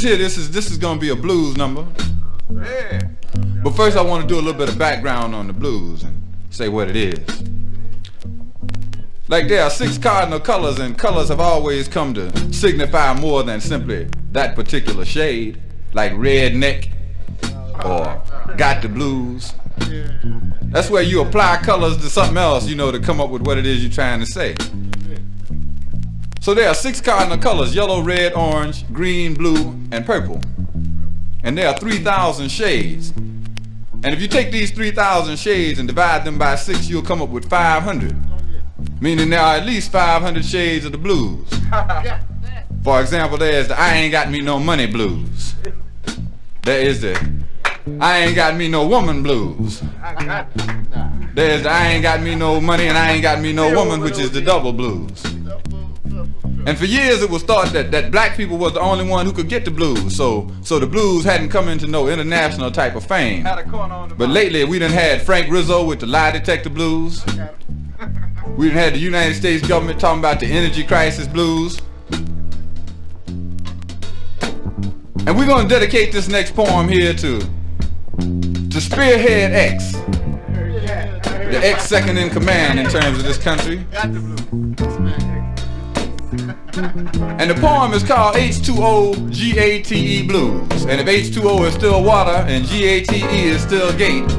This is gonna be a blues number. Yeah. But first I want to do a little bit of background on the blues and say what it is. Like there are 6 cardinal colors, and colors have always come to signify more than simply that particular shade, like redneck or got the blues. That's where you apply colors to something else, you know, to come up with what it is you're trying to say. So there are 6 cardinal colors: yellow, red, orange, green, blue, and purple. And there are 3,000 shades. And if you take these 3,000 shades and divide them by 6, you'll come up with 500. Meaning there are at least 500 shades of the blues. For example, there's the I ain't got me no money blues. There is the I ain't got me no woman blues. There's the I ain't got me no money and I ain't got me no woman, which is the double blues. And for years it was thought that black people was the only one who could get the blues, so the blues hadn't come into no international type of fame. But lately we done had Frank Rizzo with the lie detector blues. We done had the United States government talking about the energy crisis blues. And we're gonna dedicate this next poem here to Spearhead X, the X second in command in terms of this country. And the poem is called H2O Gate Blues. And if H2O is still water and GATE is still gate,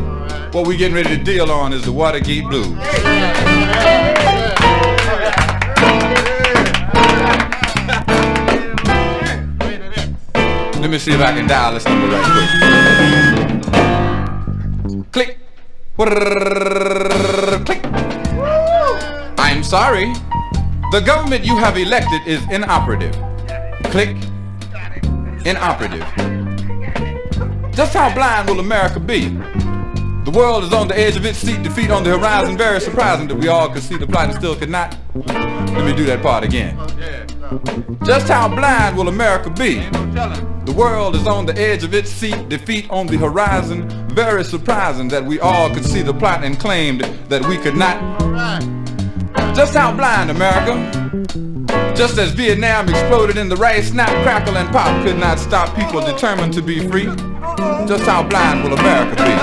what we getting ready to deal on is the Watergate Blues. Let me see if I can dial this number right quick. Click. Click. I'm sorry. The government you have elected is inoperative. Click. Inoperative. Just how blind will America be? The world is on the edge of its seat, defeat on the horizon. Very surprising that we all could see the plot and still could not. Let me do that part again. Just how blind will America be? The world is on the edge of its seat, defeat on the horizon. Very surprising that we all could see the plot and claimed that we could not. Just how blind, America? Just as Vietnam exploded in the rice, snap, crackle, and pop could not stop people determined to be free. Just how blind will America be?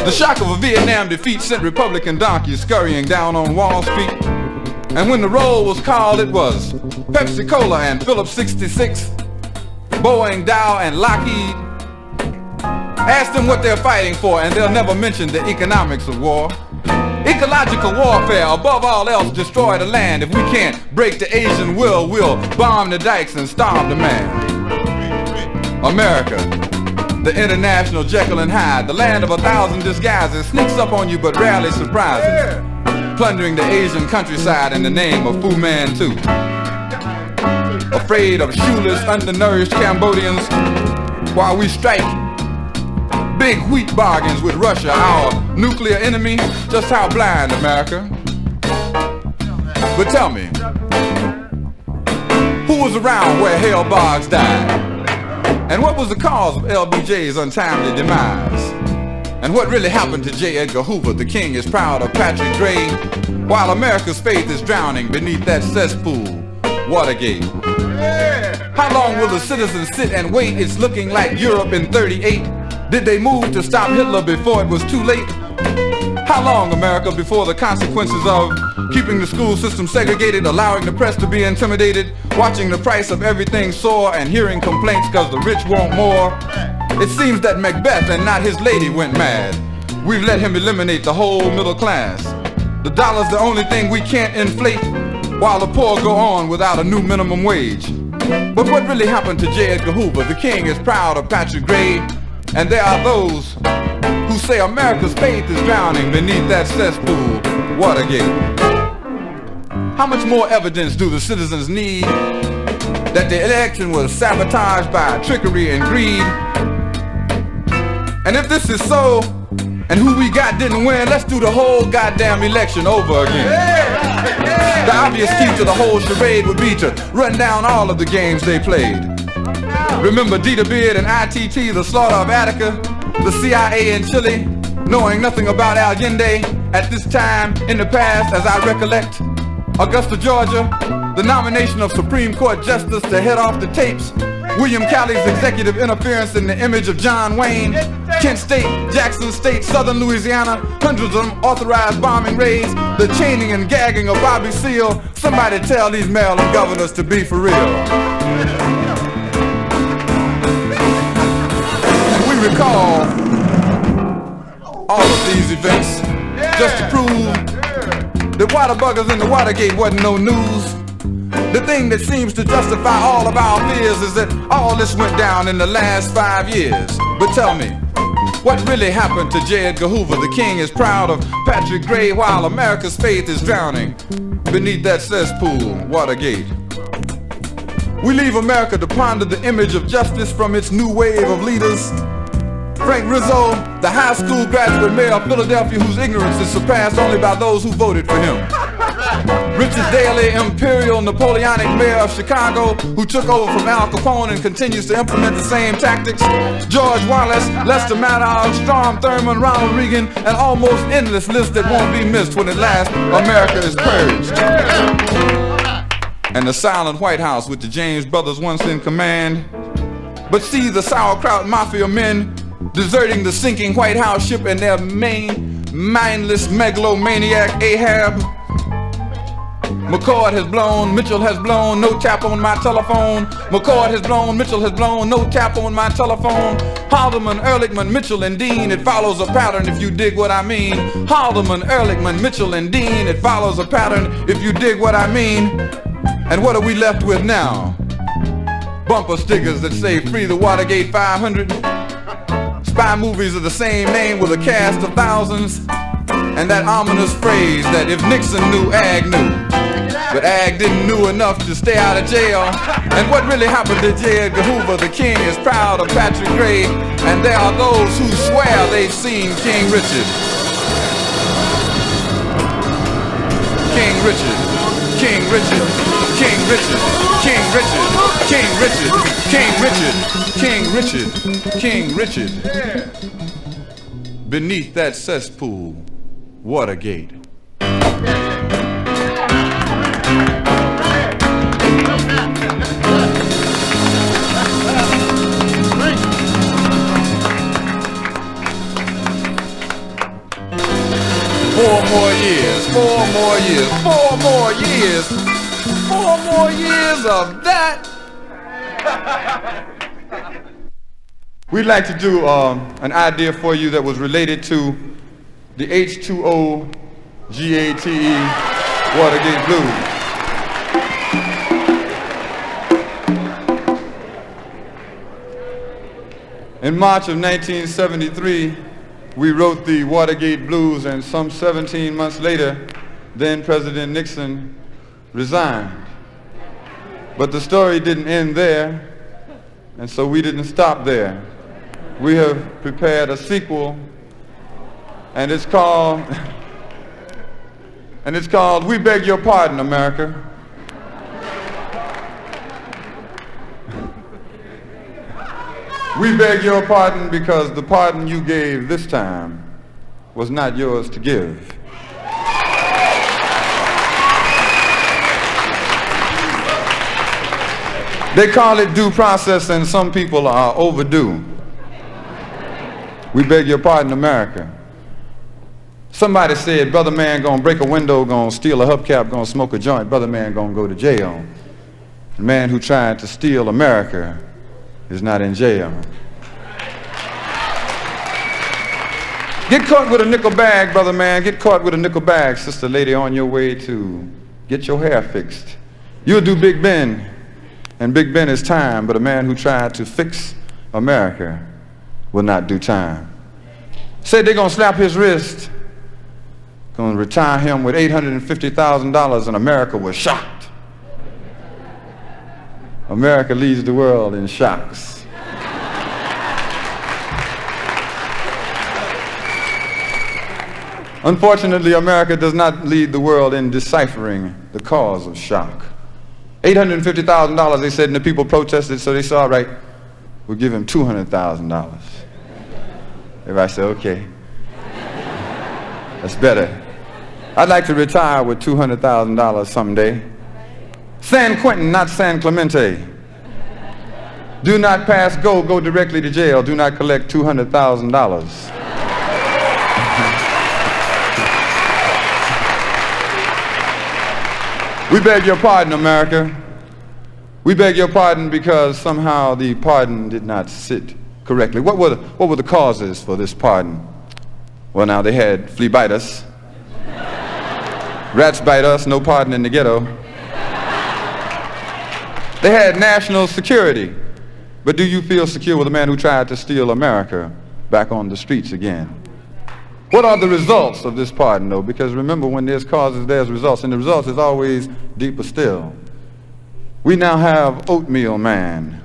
The shock of a Vietnam defeat sent Republican donkeys scurrying down on Wall Street. And when the roll was called, it was Pepsi Cola and Phillips 66, Boeing, Dow, and Lockheed. Ask them what they're fighting for, and they'll never mention the economics of war. Ecological warfare, above all else, destroy the land. If we can't break the Asian will, we'll bomb the dikes and starve the man. America, the international Jekyll and Hyde, the land of 1,000 disguises, sneaks up on you but rarely surprises, plundering the Asian countryside in the name of Fu Manchu. Afraid of shoeless, undernourished Cambodians, while we strike big wheat bargains with Russia, our nuclear enemy. Just how blind, America? But tell me, who was around where Hale Boggs died? And what was the cause of LBJ's untimely demise? And what really happened to J. Edgar Hoover? The king is proud of Patrick Gray, while America's faith is drowning beneath that cesspool, Watergate. How long will the citizens sit and wait? It's looking like Europe in '38. Did they move to stop Hitler before it was too late? How long, America, before the consequences of keeping the school system segregated, allowing the press to be intimidated, watching the price of everything soar, and hearing complaints cause the rich want more? It seems that Macbeth and not his lady went mad. We've let him eliminate the whole middle class. The dollar's the only thing we can't inflate, while the poor go on without a new minimum wage. But what really happened to J. Edgar Hoover? The king is proud of Patrick Gray, and there are those who say America's faith is drowning beneath that cesspool, Watergate. How much more evidence do the citizens need that the election was sabotaged by trickery and greed? And if this is so, and who we got didn't win, let's do the whole goddamn election over again. The obvious key to the whole charade would be to run down all of the games they played. Remember Dita Beard and ITT, the slaughter of Attica, the CIA in Chile, knowing nothing about Allende at this time in the past, as I recollect. Augusta, Georgia, the nomination of Supreme Court Justice to head off the tapes, William Calley's executive interference in the image of John Wayne, Kent State, Jackson State, Southern Louisiana, hundreds of unauthorized bombing raids, the chaining and gagging of Bobby Seale. Somebody tell these Maryland governors to be for real. And we recall all of these events just to prove that Waterbuggers in the Watergate wasn't no news. The thing that seems to justify all of our fears is that all this went down in the last 5 years. But tell me, what really happened to J. Edgar Hoover? The king is proud of Patrick Gray while America's faith is drowning beneath that cesspool, Watergate. We leave America to ponder the image of justice from its new wave of leaders. Frank Rizzo, the high school graduate mayor of Philadelphia whose ignorance is surpassed only by those who voted for him. Richard Daley, imperial Napoleonic mayor of Chicago who took over from Al Capone and continues to implement the same tactics. George Wallace, Lester Maddox, Strom Thurmond, Ronald Reagan, an almost endless list that won't be missed when at last America is purged. And the silent White House with the James brothers once in command. But see the sauerkraut mafia men deserting the sinking White House ship and their main mindless megalomaniac Ahab. McCord has blown, Mitchell has blown, no tap on my telephone. McCord has blown, Mitchell has blown, no tap on my telephone. Haldeman, Ehrlichman, Mitchell and Dean, it follows a pattern if you dig what I mean. Haldeman, Ehrlichman, Mitchell and Dean, it follows a pattern if you dig what I mean. And what are we left with now? Bumper stickers that say free the Watergate 500. Spy movies of the same name with a cast of thousands. And that ominous phrase that if Nixon knew, Ag knew. But Ag didn't know enough to stay out of jail. And what really happened to J. Edgar Hoover? The king is proud of Patrick Gray. And there are those who swear they've seen King Richard. King Richard, King Richard, King Richard, King Richard, King Richard, King Richard, King Richard, King Richard. Beneath that cesspool, Watergate. 4 more years, 4 more years, 4 more years, 4 more years of that. We'd like to do an idea for you that was related to the H2O Gate Watergate Blues. In March of 1973, we wrote the Watergate Blues, and some 17 months later, then President Nixon resigned. But the story didn't end there, and so we didn't stop there. We have prepared a sequel, and it's called We Beg Your Pardon, America. We beg your pardon because the pardon you gave this time was not yours to give. They call it due process, and some people are overdue. We beg your pardon, America. Somebody said, brother man gonna break a window, gonna steal a hubcap, gonna smoke a joint, brother man gonna go to jail. The man who tried to steal America is not in jail. Get caught with a nickel bag, brother man. Get caught with a nickel bag, sister lady, on your way to get your hair fixed. You'll do Big Ben, and Big Ben is time, but a man who tried to fix America will not do time. Said they're gonna slap his wrist, gonna retire him with $850,000, and America was shocked. America leads the world in shocks. Unfortunately, America does not lead the world in deciphering the cause of shock. $850,000, they said, and the people protested, so they said, all right, we'll give him $200,000. Everybody said, okay. That's better. I'd like to retire with $200,000 someday. San Quentin, not San Clemente. Do not pass go, go directly to jail. Do not collect $200,000. We beg your pardon, America. We beg your pardon because somehow the pardon did not sit correctly. What were the causes for this pardon? Well, now they had flea bite us, rats bite us, no pardon in the ghetto. They had national security. But do you feel secure with a man who tried to steal America back on the streets again? What are the results of this pardon, though? Because remember, when there's causes, there's results, and the results is always deeper still. We now have Oatmeal Man.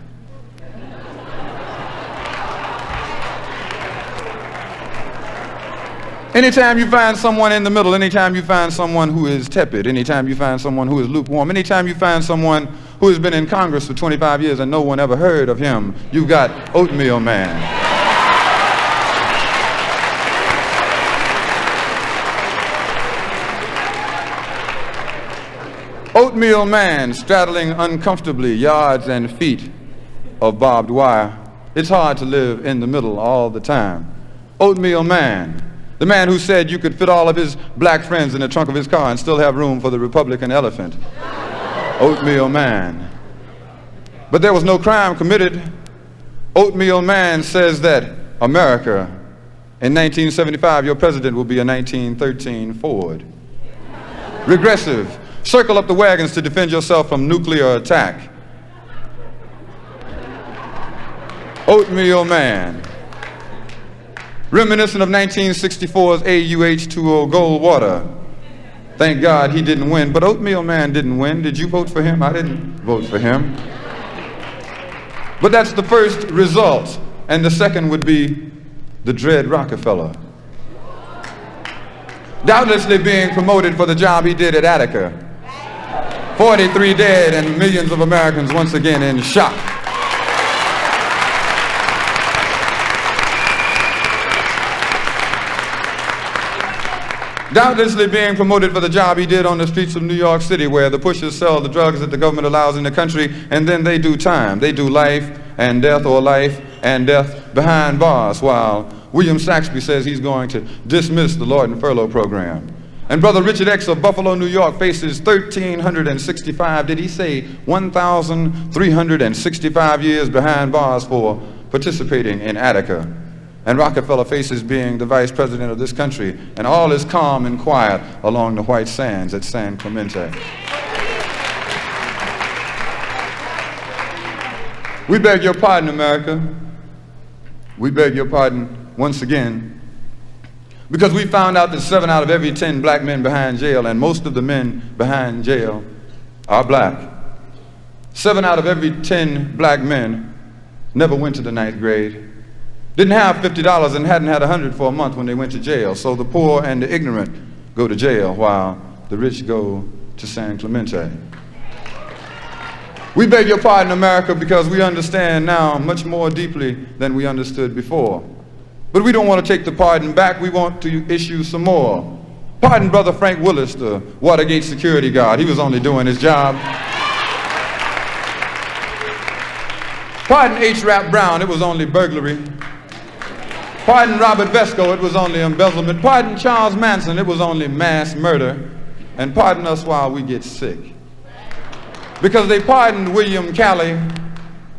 Anytime you find someone in the middle, anytime you find someone who is tepid, anytime you find someone who is lukewarm, anytime you find someone who has been in Congress for 25 years and no one ever heard of him, you've got Oatmeal Man. Oatmeal Man straddling uncomfortably yards and feet of barbed wire. It's hard to live in the middle all the time. Oatmeal Man, the man who said you could fit all of his black friends in the trunk of his car and still have room for the Republican elephant. Oatmeal Man. But there was no crime committed. Oatmeal Man says that America, in 1975, your president will be a 1913 Ford. Regressive. Circle up the wagons to defend yourself from nuclear attack. Oatmeal Man. Reminiscent of 1964's H2O Gold Water. Thank God he didn't win, but Oatmeal Man didn't win. Did you vote for him? I didn't vote for him. But that's the first result. And the second would be the dread Rockefeller. Doubtlessly being promoted for the job he did at Attica. 43 dead and millions of Americans once again in shock. Doubtlessly being promoted for the job he did on the streets of New York City, where the pushers sell the drugs that the government allows in the country, and then they do time. They do life and death, or life and death behind bars, while William Saxby says he's going to dismiss the Lord and Furlough program. And Brother Richard X of Buffalo, New York faces 1,365, did he say 1,365 years behind bars for participating in Attica. And Rockefeller faces being the vice president of this country, and all is calm and quiet along the white sands at San Clemente. We beg your pardon, America. We beg your pardon once again, because we found out that 7 out of every 10 black men behind jail, and most of the men behind jail are black. 7 out of every 10 black men never went to the 9th grade, didn't have $50 and hadn't had $100 for a month when they went to jail. So the poor and the ignorant go to jail while the rich go to San Clemente. We beg your pardon, America, because we understand now much more deeply than we understood before. But we don't want to take the pardon back. We want to issue some more. Pardon Brother Frank Willis, the Watergate security guard. He was only doing his job. Pardon H. Rap Brown. It was only burglary. Pardon Robert Vesco. It was only embezzlement. Pardon Charles Manson. It was only mass murder. And pardon us while we get sick. Because they pardoned William Calley,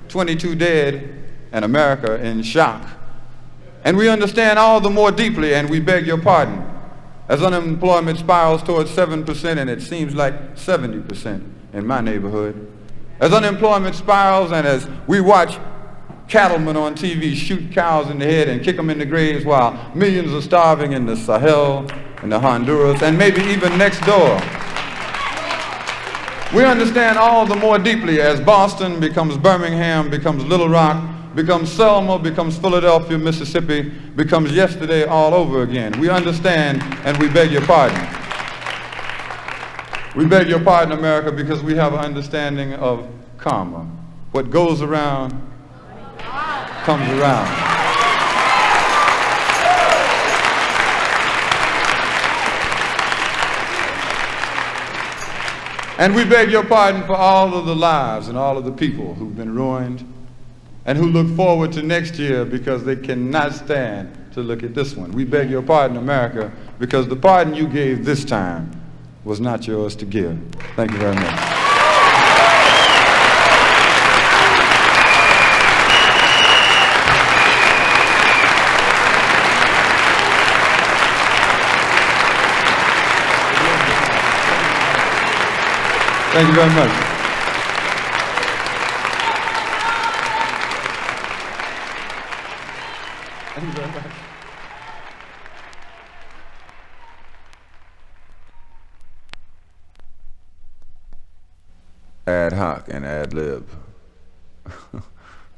22 dead, and America in shock. And we understand all the more deeply, and we beg your pardon, as unemployment spirals towards 7%, and it seems like 70% in my neighborhood. As unemployment spirals, and as we watch cattlemen on TV shoot cows in the head and kick them in the graves while millions are starving in the Sahel, in the Honduras, and maybe even next door. We understand all the more deeply as Boston becomes Birmingham, becomes Little Rock, becomes Selma, becomes Philadelphia, Mississippi, becomes yesterday all over again. We understand, and we beg your pardon. We beg your pardon, America, because we have an understanding of karma. What goes around comes around. And we beg your pardon for all of the lives and all of the people who've been ruined and who look forward to next year because they cannot stand to look at this one. We beg your pardon, America, because the pardon you gave this time was not yours to give. Thank you very much. Thank you very much. Thank you very much. Ad hoc and ad lib.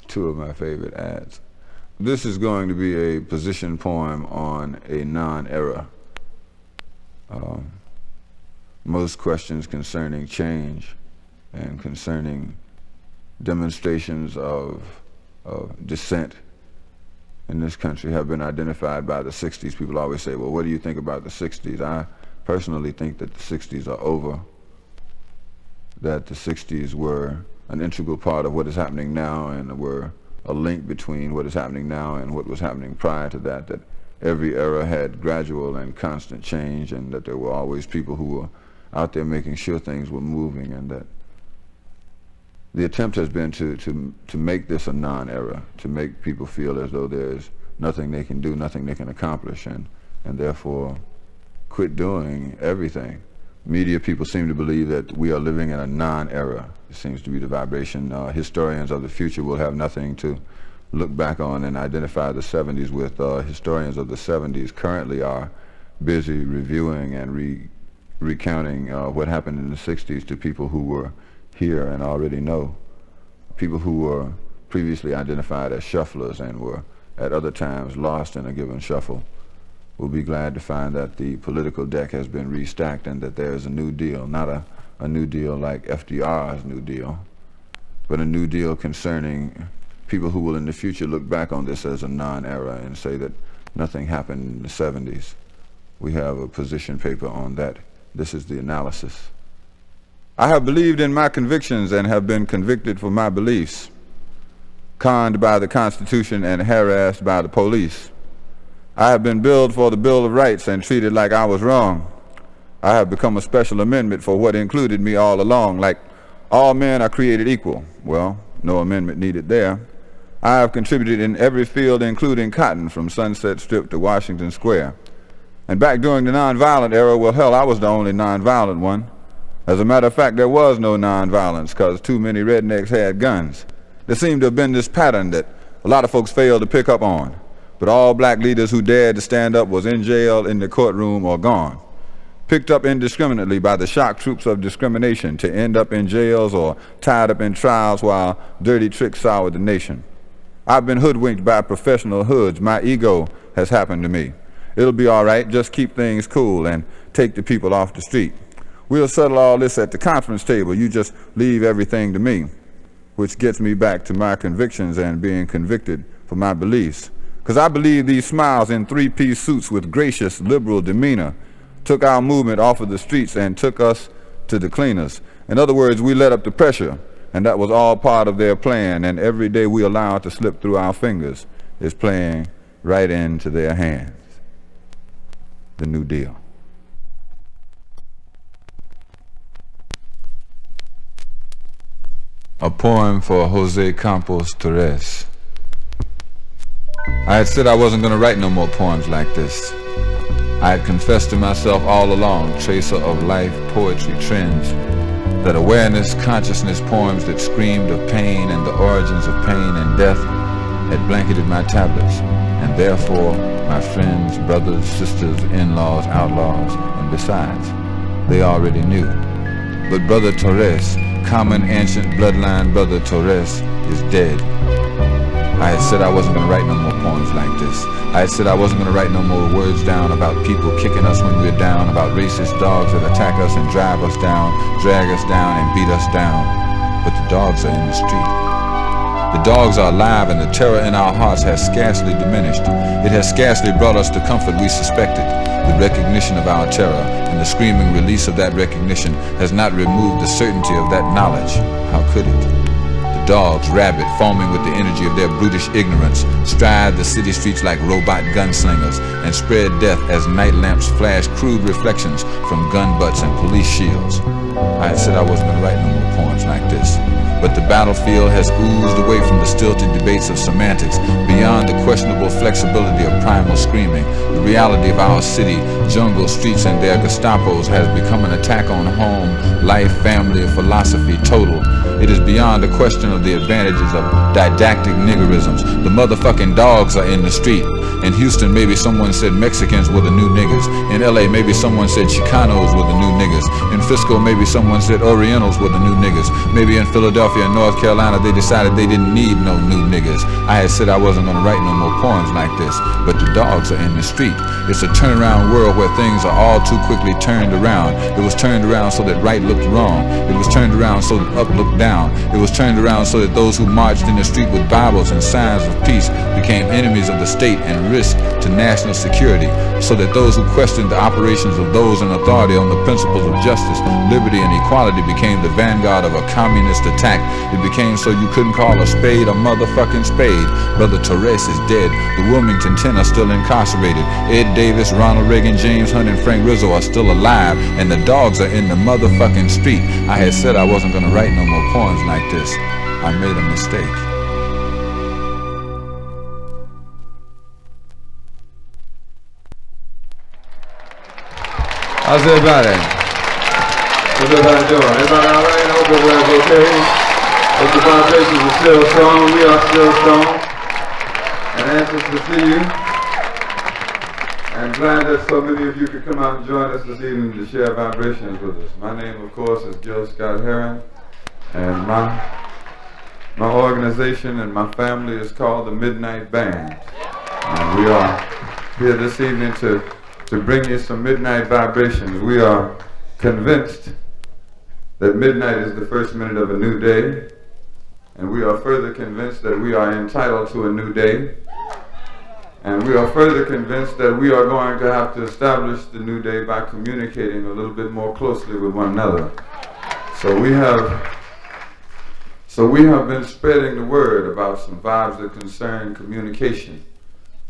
Two of my favorite ads. This is going to be a position poem on a non-era. Most questions concerning change and concerning demonstrations of dissent in this country have been identified by the 60s. People always say, well, what do you think about the 60s? I personally think that the 60s are over, that the 60s were an integral part of what is happening now and were a link between what is happening now and what was happening prior to that, that every era had gradual and constant change, and that there were always people who were out there making sure things were moving, and that the attempt has been to make this a non-era, to make people feel as though there's nothing they can do, nothing they can accomplish, and therefore quit doing everything. Media people seem to believe that we are living in a non-era. It seems to be the vibration. Historians of the future will have nothing to look back on and identify the 70s with. Historians of the 70s currently are busy reviewing and recounting what happened in the 60s to people who were here and already know. People who were previously identified as shufflers and were at other times lost in a given shuffle will be glad to find that the political deck has been restacked and that there is a new deal, not a new deal like FDR's New Deal, but a new deal concerning people who will in the future look back on this as a non-era and say that nothing happened in the 70s. We have a position paper on that. This is the analysis. I have believed in my convictions and have been convicted for my beliefs, conned by the Constitution and harassed by the police. I have been billed for the Bill of Rights and treated like I was wrong. I have become a special amendment for what included me all along, like all men are created equal. Well, no amendment needed there. I have contributed in every field, including cotton, from Sunset Strip to Washington Square. And back during the nonviolent era, well, hell, I was the only nonviolent one. As a matter of fact, there was no nonviolence because too many rednecks had guns. There seemed to have been this pattern that a lot of folks failed to pick up on. But all black leaders who dared to stand up was in jail, in the courtroom, or gone. Picked up indiscriminately by the shock troops of discrimination to end up in jails or tied up in trials while dirty tricks soured the nation. I've been hoodwinked by professional hoods. My ego has happened to me. It'll be all right, just keep things cool and take the people off the street. We'll settle all this at the conference table. You just leave everything to me, which gets me back to my convictions and being convicted for my beliefs. Because I believe these smiles in three-piece suits with gracious, liberal demeanor took our movement off of the streets and took us to the cleaners. In other words, we let up the pressure, and that was all part of their plan, and every day we allow it to slip through our fingers is playing right into their hands. The New Deal. A poem for Jose Campos Torres. I had said I wasn't going to write no more poems like this. I had confessed to myself all along, tracer of life, poetry trends, that awareness, consciousness poems that screamed of pain and the origins of pain and death had blanketed my tablets, and therefore my friends, brothers, sisters, in-laws, outlaws, and besides, they already knew. But Brother Torres, common ancient bloodline Brother Torres, is dead. I had said I wasn't going to write no more poems like this. I had said I wasn't going to write no more words down about people kicking us when we're down, about racist dogs that attack us and drive us down, drag us down and beat us down. But the dogs are in the street. The dogs are alive, and the terror in our hearts has scarcely diminished. It has scarcely brought us the comfort we suspected. The recognition of our terror and the screaming release of that recognition has not removed the certainty of that knowledge. How could it? The dogs, rabid, foaming with the energy of their brutish ignorance, stride the city streets like robot gunslingers and spread death as night lamps flash crude reflections from gun butts and police shields. I had said I wasn't going to write no more poems like this, but the battlefield has oozed away from the stilted debates of semantics, beyond the questionable flexibility of primal screaming. The reality of our city, jungle streets and their Gestapos has become an attack on home, life, family, philosophy, total. It is beyond the question of the advantages of didactic niggerisms. The motherfucking dogs are in the street. In Houston, maybe someone said Mexicans were the new niggas. In LA, maybe someone said Chicanos were the new niggas. In Frisco, maybe someone said Orientals were the new niggas. Maybe in Philadelphia and North Carolina, they decided they didn't need no new niggas. I had said I wasn't going to write no more poems like this, but the dogs are in the street. It's a turnaround world where things are all too quickly turned around. It was turned around so that right looked wrong. It was turned around so that up looked down. It was turned around so that those who marched in the street with Bibles and signs of peace became enemies of the state and risk to national security, so that those who questioned the operations of those in authority on the principles of justice, liberty, and equality became the vanguard of a communist attack. It became so you couldn't call a spade a motherfucking spade. Brother Torres is dead. The Wilmington 10 are still incarcerated. Ed Davis, Ronald Reagan, James Hunt, and Frank Rizzo are still alive, and the dogs are in the motherfucking street. I had said I wasn't going to write no more poems like this. I made a mistake. How's everybody? How's everybody doing? Everybody all right? I hope everybody's okay. Hope the vibrations are still strong. We are still strong. And anxious to see you. And glad that so many of you could come out and join us this evening to share vibrations with us. My name, of course, is Gil Scott-Heron. And my organization and my family is called the Midnight Band. And we are here this evening to bring you some midnight vibrations. We are convinced that midnight is the first minute of a new day, and we are further convinced that we are entitled to a new day, and we are further convinced that we are going to have to establish the new day by communicating a little bit more closely with one another. So we have been spreading the word about some vibes that concern communication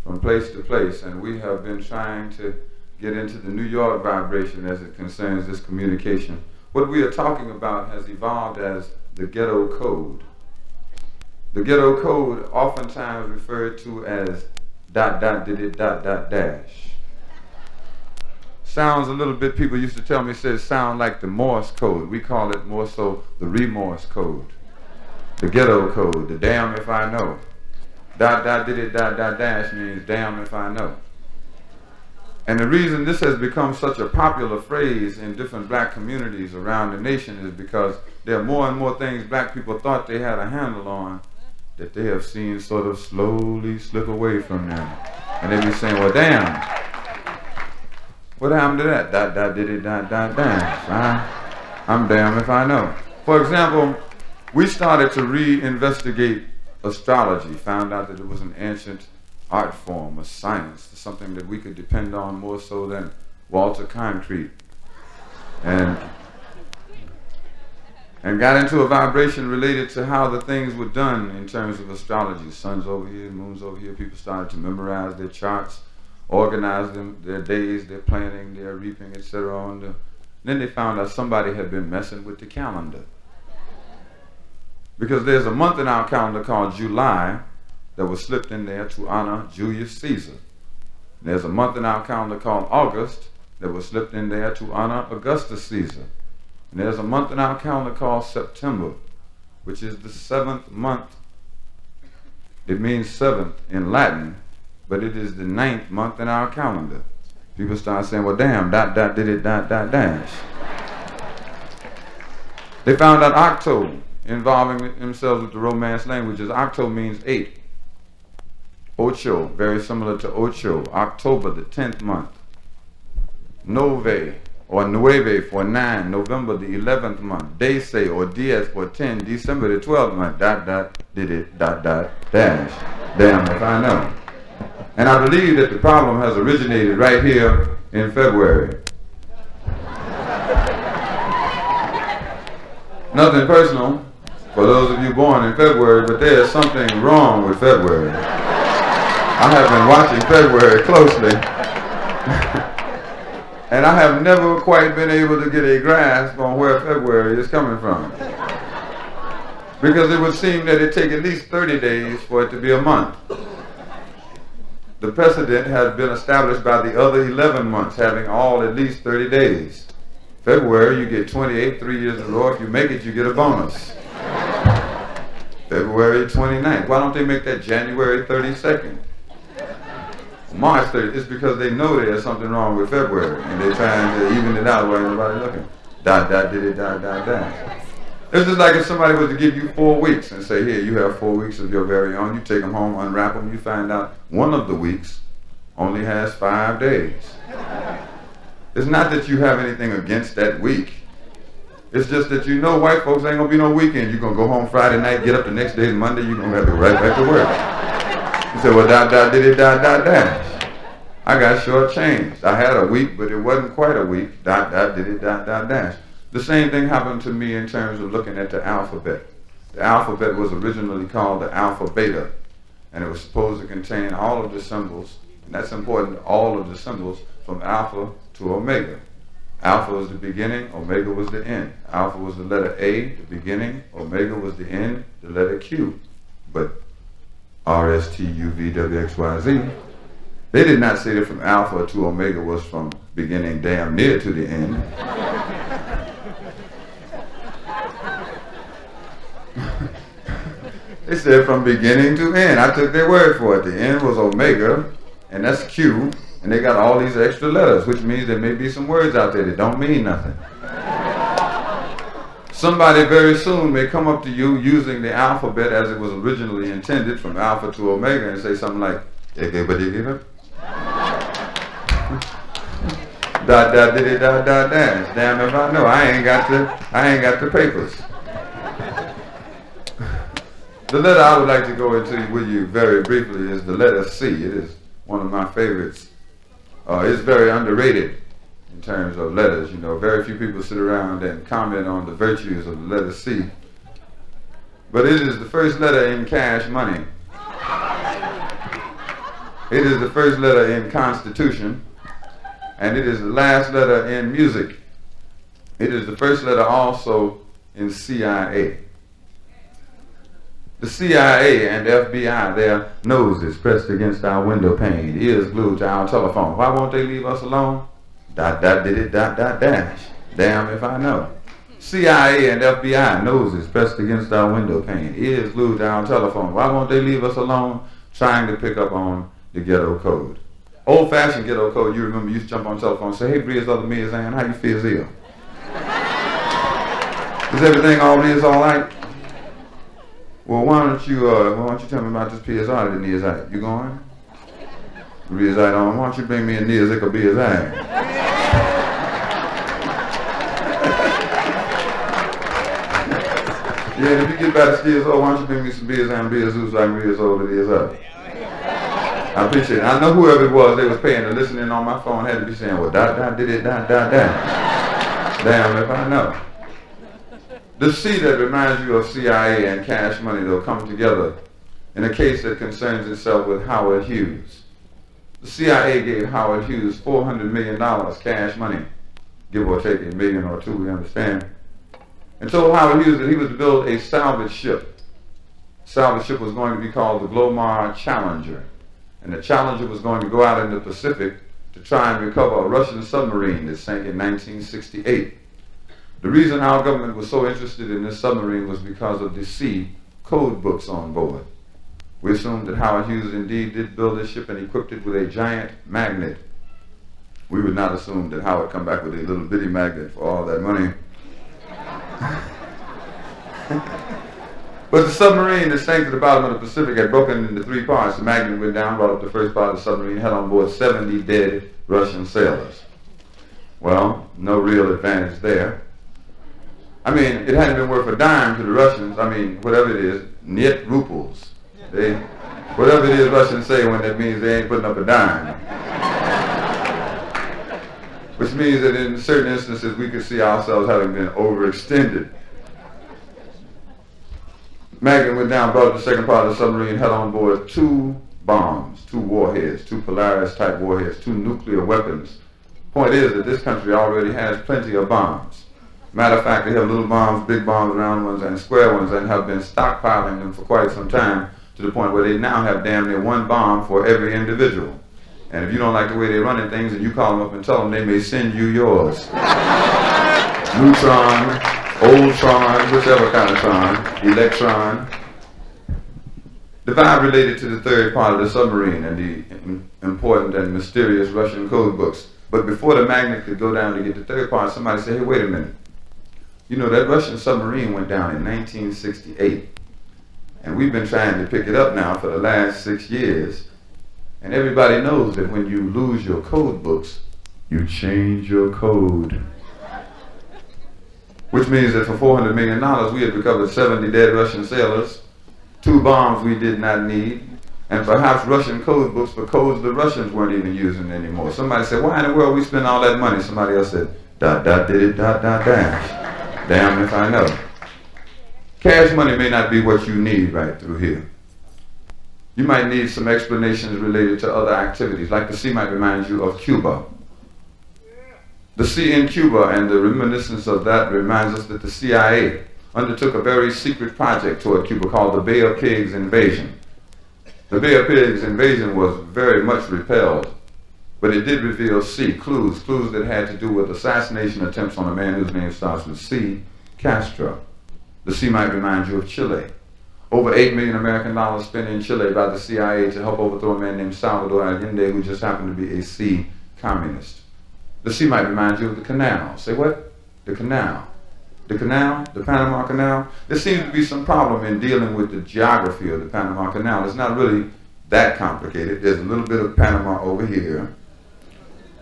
from place to place, and we have been trying to get into the New York vibration as it concerns this communication. What we are talking about has evolved as the Ghetto Code. The Ghetto Code, oftentimes referred to as ... Sounds a little bit, people used to tell me, says sound like the Morse code. We call it more so the remorse code. The Ghetto Code, the damn if I know. ... means damn if I know. And the reason this has become such a popular phrase in different black communities around the nation is because there are more and more things black people thought they had a handle on that they have seen sort of slowly slip away from them. And they be saying, well, damn, what happened to that? ... I'm damn if I know. For example, we started to reinvestigate astrology, found out that it was an ancient art form, a science, something that we could depend on more so than Walter Concrete. And got into a vibration related to how the things were done in terms of astrology. Sun's over here, moon's over here. People started to memorize their charts, organize them, their days, their planning, their reaping, etc. Then they found out somebody had been messing with the calendar. Because there's a month in our calendar called July that was slipped in there to honor Julius Caesar. There's a month in our calendar called August that was slipped in there to honor Augustus Caesar. And there's a month in our calendar called September, which is the 7th month. It means 7th in Latin, but it is the 9th month in our calendar. People start saying, well, damn, ... They found out Octo, involving themselves with the Romance languages. Octo means 8. Ocho, very similar to Ocho, October, the 10th month. Nove, or nueve for 9, November the 11th month, dese or diez for 10, December the 12th month, did it, dash. Damn if I know. And I believe that the problem has originated right here in February. Nothing personal for those of you born in February, but there is something wrong with February. I have been watching February closely, and I have never quite been able to get a grasp on where February is coming from. Because it would seem that it takes at least 30 days for it to be a month. The precedent has been established by the other 11 months having all at least 30 days. February, you get 28, 3 years in a row. If you make it, you get a bonus. February 29th. Why don't they make that January 32nd? March 30th. It's because they know there's something wrong with February, and they're trying to even it out while nobody looking. Did it. It's just like if somebody was to give you 4 weeks and say, here, you have 4 weeks of your very own. You take them home, unwrap them, you find out one of the weeks only has 5 days. It's not that you have anything against that week. It's just that you know white folks ain't gonna be no weekend. You're gonna go home Friday night, get up the next day, Monday, you're gonna have to go right back to work. You say, well, did it, dash. I got shortchanged. I had a week, but it wasn't quite a week. Did it, dash. The same thing happened to me in terms of looking at the alphabet. The alphabet was originally called the alpha beta, and it was supposed to contain all of the symbols, and that's important, all of the symbols from alpha to omega. Alpha was the beginning, omega was the end. Alpha was the letter A, the beginning, omega was the end, the letter Q. But R, S, T, U, V, W, X, Y, Z, they did not say that from alpha to omega was from beginning damn near to the end. They said from beginning to end. I took their word for it. The end was omega, and that's Q. And they got all these extra letters, which means there may be some words out there that don't mean nothing. Somebody very soon may come up to you using the alphabet as it was originally intended, from alpha to omega, and say something like, dash. Damn if I know. I ain't got the papers. The letter I would like to go into with you very briefly is the letter C. It is one of my favorites. It's very underrated in terms of letters. You know, very few people sit around and comment on the virtues of the letter C. But it is the first letter in cash money. It is the first letter in Constitution. And it is the last letter in music. It is the first letter also in CIA. The CIA and FBI, their noses pressed against our window pane, ears glued to our telephone. Why won't they leave us alone? Did it, dash. Damn if I know. CIA and FBI, noses pressed against our window pane, ears glued to our telephone. Why won't they leave us alone? Trying to pick up on the ghetto code. Old-fashioned ghetto code, you remember, you used to jump on the telephone and say, hey, Breeze, other me is Ann, how you feel, Zia? Is everything all right? Well, why don't you tell me about this PSR that needs out? You going? Breeze on. Why don't you bring me a Nears or Beers eye? Yeah, if you get back to Steers, why don't you bring me some beers and beers so I can read as old as it is up. I appreciate it. I know whoever it was they was paying and listening on my phone had to be saying, well, did it, Damn if I know. The C that reminds you of CIA and cash money, they'll come together in a case that concerns itself with Howard Hughes. The CIA gave Howard Hughes $400 million cash money, give or take $1 million or $2 million, we understand, and told Howard Hughes that he was to build a salvage ship. The salvage ship was going to be called the Glomar Challenger, and the Challenger was going to go out in the Pacific to try and recover a Russian submarine that sank in 1968. The reason our government was so interested in this submarine was because of the C code books on board. We assumed that Howard Hughes indeed did build this ship and equipped it with a giant magnet. We would not assume that Howard come back with a little bitty magnet for all that money. But the submarine that sank to the bottom of the Pacific had broken into 3 parts. The magnet went down, brought up the first part of the submarine, had on board 70 dead Russian sailors. Well, no real advantage there. I mean, it hadn't been worth a dime to the Russians. I mean, whatever it is, net rubles. Whatever it is Russians say when that means they ain't putting up a dime. Which means that in certain instances we could see ourselves having been overextended. Magnum went down, brought up the second part of the submarine, had on board 2 bombs, 2 warheads, 2 Polaris-type warheads, 2 nuclear weapons. Point is that this country already has plenty of bombs. Matter of fact, they have little bombs, big bombs, round ones, and square ones, and have been stockpiling them for quite some time, to the point where they now have damn near 1 bomb for every individual. And if you don't like the way they're running things and you call them up and tell them, they may send you yours. Neutron, old Tron, whichever kind of Tron, electron. The vibe related to the third part of the submarine and the important and mysterious Russian code books. But before the magnet could go down to get the third part, somebody said, hey, wait a minute. You know, that Russian submarine went down in 1968. And we've been trying to pick it up now for the last 6 years. And everybody knows that when you lose your code books, you change your code. Which means that for $400 million, we had recovered 70 dead Russian sailors, 2 bombs we did not need, and perhaps Russian code books for codes the Russians weren't even using anymore. Somebody said, why in the world we spend all that money? Somebody else said, ... dash. Damn if I know. Cash money may not be what you need right through here. You might need some explanations related to other activities, like the sea might remind you of Cuba. The sea in Cuba and the reminiscence of that reminds us that the CIA undertook a very secret project toward Cuba called the Bay of Pigs invasion. The Bay of Pigs invasion was very much repelled, but it did reveal clues that had to do with assassination attempts on a man whose name starts with C, Castro. The sea might remind you of Chile. Over $8 million American spent in Chile by the CIA to help overthrow a man named Salvador Allende, who just happened to be a C communist. The sea might remind you of the canal. Say what? The canal. The canal? The Panama Canal? There seems to be some problem in dealing with the geography of the Panama Canal. It's not really that complicated. There's a little bit of Panama over here.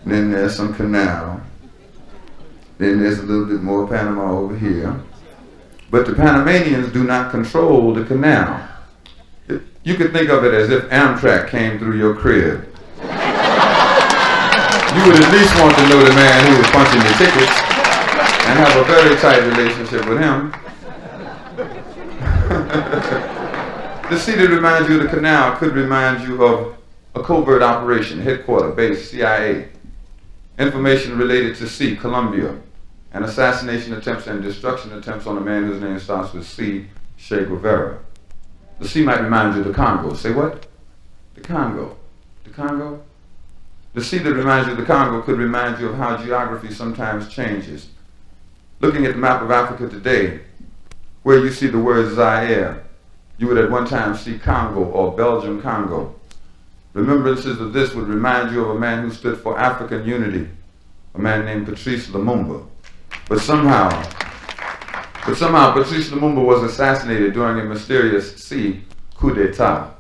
And then there's some canal. Then there's a little bit more Panama over here. But the Panamanians do not control the canal. You could think of it as if Amtrak came through your crib. You would at least want to know the man who was punching your tickets and have a very tight relationship with him. The sea that reminds you of the canal could remind you of a covert operation, headquarters, base, CIA. Information related to C, Colombia, and assassination attempts and destruction attempts on a man whose name starts with C, Che Guevara. The sea might remind you of the Congo. Say what? The Congo. The Congo? The sea that reminds you of the Congo could remind you of how geography sometimes changes. Looking at the map of Africa today, where you see the word Zaire, you would at one time see Congo or Belgium Congo. Remembrances of this would remind you of a man who stood for African unity, a man named Patrice Lumumba. But somehow Patrice Lumumba was assassinated during a mysterious C coup d'etat.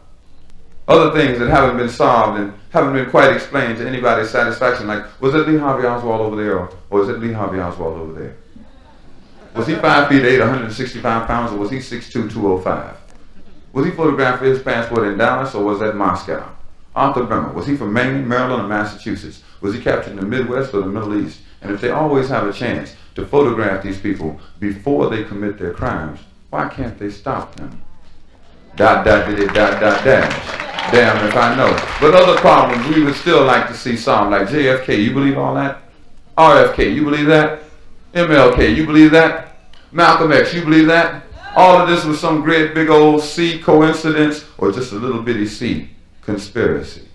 Other things that haven't been solved and haven't been quite explained to anybody's satisfaction, like, was it Lee Harvey Oswald over there, or was it Lee Harvey Oswald over there? Was he 5 feet 8, 165 pounds, or was he 6'2", 205? Was he photographed for his passport in Dallas, or was that Moscow? Arthur Bremer, was he from Maine, Maryland, or Massachusetts? Was he captured in the Midwest or the Middle East? And if they always have a chance to photograph these people before they commit their crimes, why can't they stop them? ... Damn if I know. But other problems we would still like to see solved, like JFK, you believe all that? RFK, you believe that? MLK, you believe that? Malcolm X, you believe that? All of this was some great big old C coincidence or just a little bitty C conspiracy.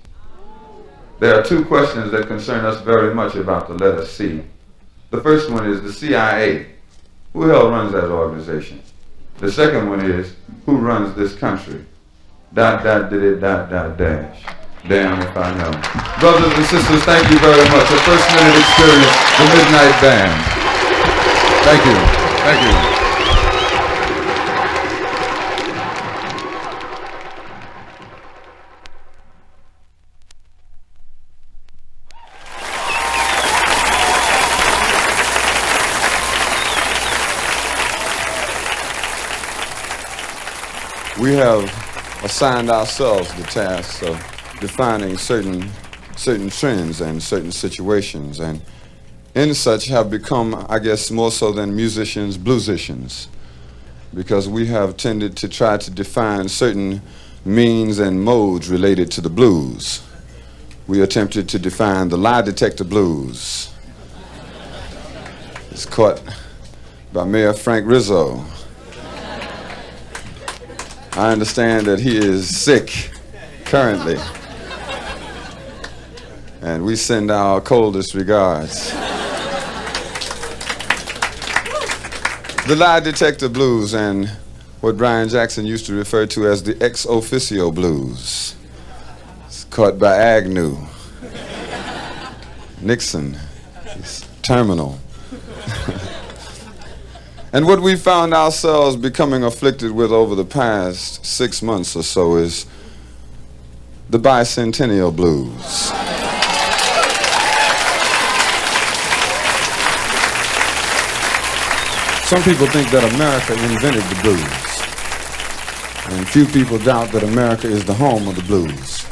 There are 2 questions that concern us very much about the letter C. The first one is the CIA. Who the hell runs that organization? The second one is, who runs this country? ... Damn if I know. Brothers and sisters, thank you very much. A first minute experience, the Midnight Band. Thank you. Thank you. we have assigned ourselves the task of defining certain trends and certain situations, and in such have become, I guess, more so than musicians, bluesicians, because we have tended to try to define certain means and modes related to the blues. We attempted to define the lie detector blues. It's caught by Mayor Frank Rizzo. I understand that he is sick currently, and we send our coldest regards. The lie detector blues, and what Brian Jackson used to refer to as the ex officio blues. It's caught by Agnew. Nixon. He's terminal. And what we found ourselves becoming afflicted with over the past 6 months or so is the Bicentennial Blues. Some people think that America invented the blues, and few people doubt that America is the home of the blues,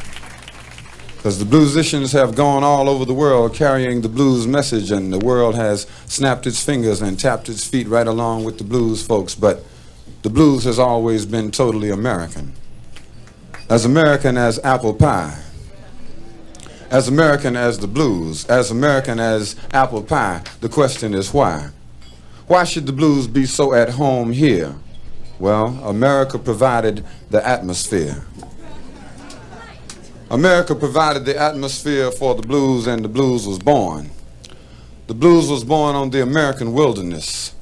because the bluesicians have gone all over the world carrying the blues message, and the world has snapped its fingers and tapped its feet right along with the blues folks, but the blues has always been totally American as apple pie, as American as the blues, as American as apple pie. The question is why? Why should the blues be so at home here? Well, America provided the atmosphere. America provided the atmosphere for the blues, and the blues was born. The blues was born on the American wilderness.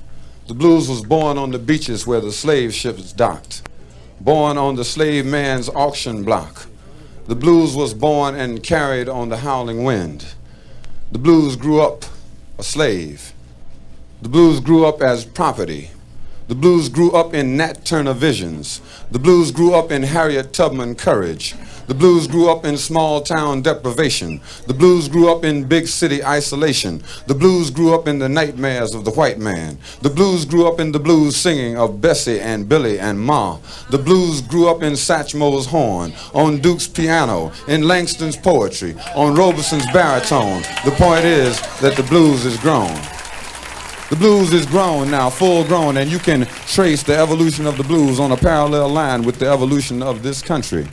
The blues was born on the beaches where the slave ships docked, born on the slave man's auction block. The blues was born and carried on the howling wind. The blues grew up a slave. The blues grew up as property. The blues grew up in Nat Turner visions. The blues grew up in Harriet Tubman courage. The blues grew up in small town deprivation. The blues grew up in big city isolation. The blues grew up in the nightmares of the white man. The blues grew up in the blues singing of Bessie and Billy and Ma. The blues grew up in Satchmo's horn, on Duke's piano, in Langston's poetry, on Robeson's baritone. The point is that the blues is grown. The blues is grown now, full grown, and you can trace the evolution of the blues on a parallel line with the evolution of this country.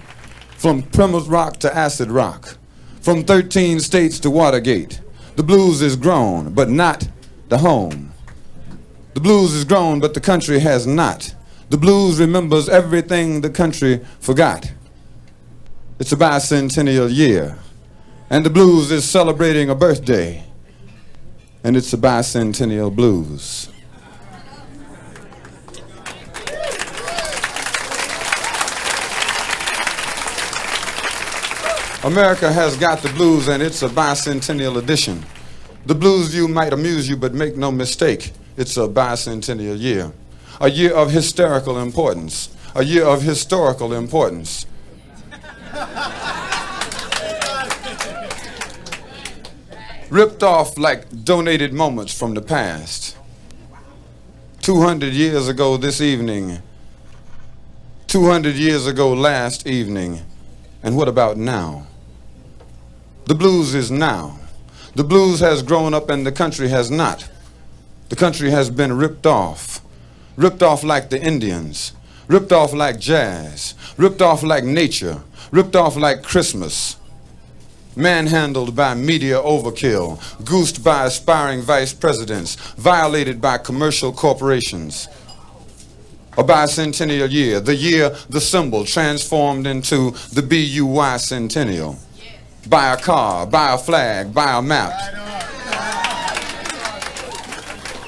From Plymouth Rock to acid rock, from 13 states to Watergate. The blues is grown, but not the home. The blues is grown, but the country has not. The blues remembers everything the country forgot. It's a bicentennial year, and the blues is celebrating a birthday. And it's a bicentennial blues. America has got the blues, and it's a bicentennial edition. The blues view might amuse you, but make no mistake, it's a bicentennial year. A year of hysterical importance. A year of historical importance. Ripped off like donated moments from the past. 200 years ago this evening. 200 years ago last evening. And what about now? The blues is now. The blues has grown up and the country has not. The country has been ripped off. Ripped off like the Indians. Ripped off like jazz. Ripped off like nature. Ripped off like Christmas. Manhandled by media overkill, goosed by aspiring vice presidents, violated by commercial corporations. A bicentennial year, the year the symbol transformed into the BUY centennial. Buy a car, buy a flag, buy a map.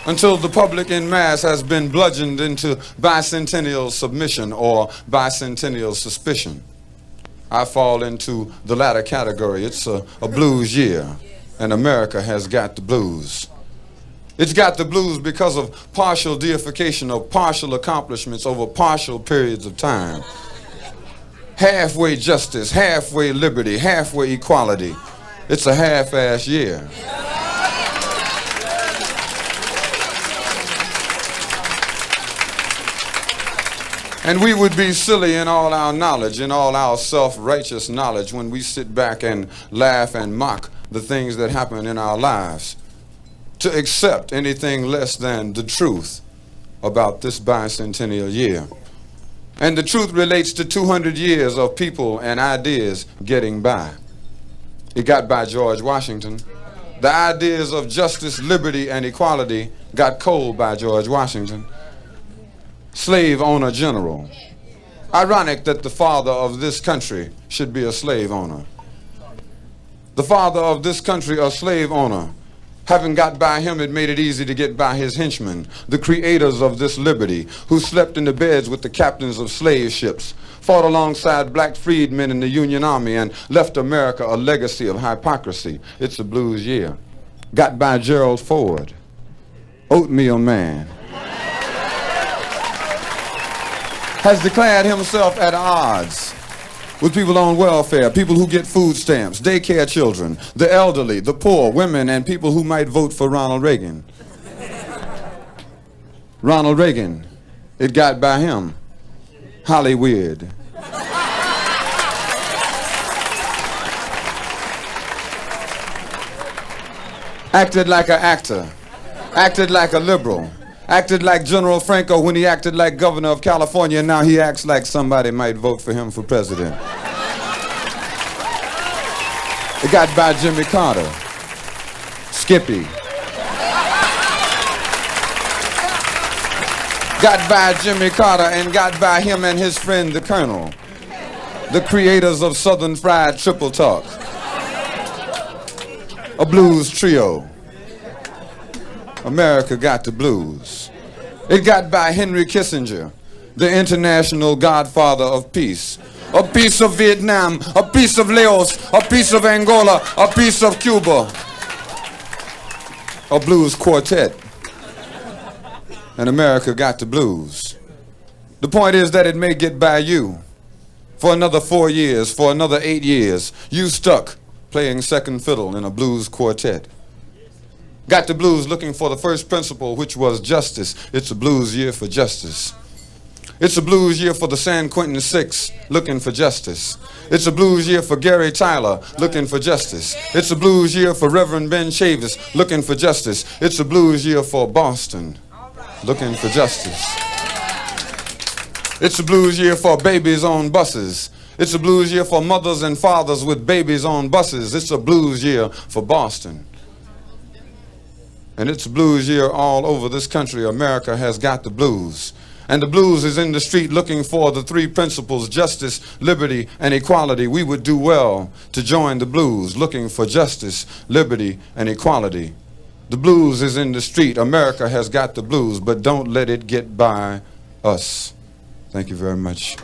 Until the public en masse has been bludgeoned into bicentennial submission or bicentennial suspicion. I fall into the latter category. It's a blues year, and America has got the blues. It's got the blues because of partial deification of partial accomplishments over partial periods of time. Halfway justice, halfway liberty, halfway equality. It's a half-ass year. And we would be silly in all our knowledge, in all our self-righteous knowledge, when we sit back and laugh and mock the things that happen in our lives, to accept anything less than the truth about this bicentennial year. And the truth relates to 200 years of people and ideas getting by. It got by George Washington. The ideas of justice, liberty, and equality got cold by George Washington. Slave owner general. Ironic that the father of this country should be a slave owner. The father of this country, a slave owner. Having got by him, it made it easy to get by his henchmen, the creators of this liberty, who slept in the beds with the captains of slave ships, fought alongside black freedmen in the Union Army, and left America a legacy of hypocrisy. It's a blues year. Got by Gerald Ford, oatmeal man. Has declared himself at odds with people on welfare, people who get food stamps, daycare children, the elderly, the poor, women, and people who might vote for Ronald Reagan. Ronald Reagan, it got by him. Hollywood. Acted like an actor, acted like a liberal, acted like General Franco when he acted like governor of California, and now he acts like somebody might vote for him for president. It got by Jimmy Carter, Skippy. Got by Jimmy Carter and got by him and his friend the Colonel, the creators of Southern Fried Triple Talk, a blues trio. America got the blues. It got by Henry Kissinger, the international godfather of peace. A piece of Vietnam, a piece of Laos, a piece of Angola, a piece of Cuba. A blues quartet. And America got the blues. The point is that it may get by you. For another 4 years, for another 8 years, you stuck playing second fiddle in a blues quartet. Got the blues looking for the first principle, which was justice. It's a blues year for justice. It's a blues year for the San Quentin Six, looking for justice. It's a blues year for Gary Tyler, looking for justice. It's a blues year for Reverend Ben Chavis, looking for justice. It's a blues year for Boston, looking for justice. It's a blues year for babies on buses. It's a blues year for mothers and fathers with babies on buses. It's a blues year for Boston. And it's a blues year all over this country. America has got the blues. And the blues is in the street looking for the three principles, justice, liberty, and equality. We would do well to join the blues, looking for justice, liberty, and equality. The blues is in the street. America has got the blues, but don't let it get by us. Thank you very much.